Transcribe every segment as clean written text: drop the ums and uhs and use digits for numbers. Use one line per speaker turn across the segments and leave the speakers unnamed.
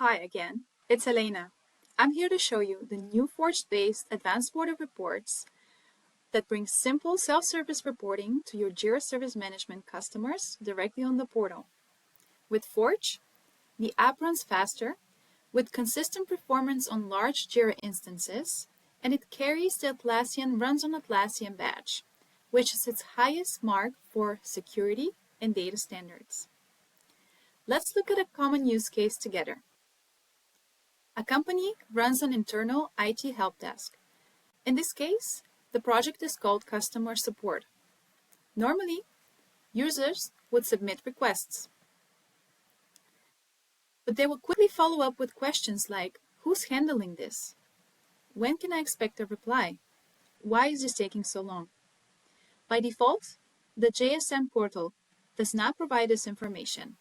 Hi again, it's Elena. I'm here to show you the new Forge-based advanced border reports that bring simple self-service reporting to your Jira Service Management customers directly on the portal. With Forge, the app runs faster, with consistent performance on large Jira instances, and it carries the Atlassian Runs on Atlassian badge, which is its highest mark for security and data standards. Let's look at a common use case together. A company runs an internal IT help desk. In this case, the project is called customer support. Normally, users would submit requests, but they will quickly follow up with questions like, who's handling this? When can I expect a reply? Why is this taking so long? By default, the JSM portal does not provide this information.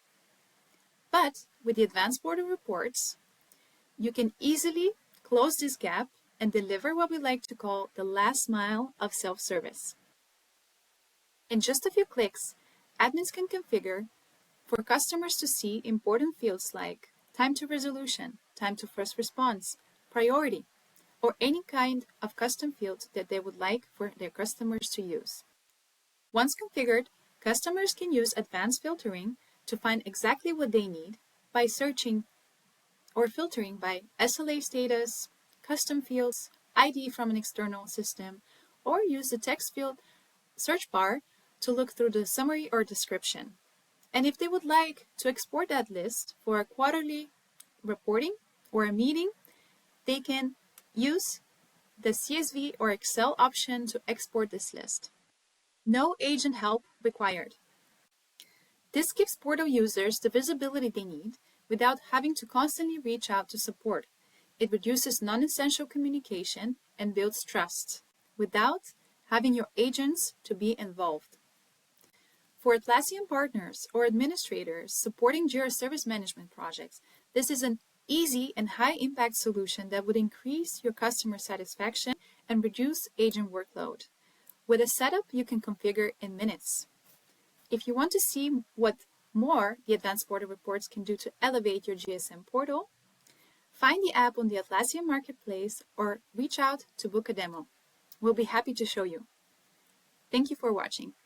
But with the advanced border reports, you can easily close this gap and deliver what we like to call the last mile of self-service. In just a few clicks, admins can configure for customers to see important fields like time to resolution, time to first response, priority, or any kind of custom field that they would like for their customers to use. Once configured, customers can use advanced filtering to find exactly what they need by searching or filtering by SLA status, custom fields, ID from an external system, or use the text field search bar to look through the summary or description. And if they would like to export that list for a quarterly reporting or a meeting, they can use the CSV or Excel option to export this list. No agent help required. This gives portal users the visibility they need without having to constantly reach out to support. It reduces non-essential communication and builds trust without having your agents to be involved. For Atlassian partners or administrators supporting Jira Service Management projects, this is an easy and high-impact solution that would increase your customer satisfaction and reduce agent workload. With a setup you can configure in minutes. If you want to see what more the advanced border reports can do to elevate your GSM portal, find the app on the Atlassian Marketplace or reach out to book a demo. We'll be happy to show you. Thank you for watching.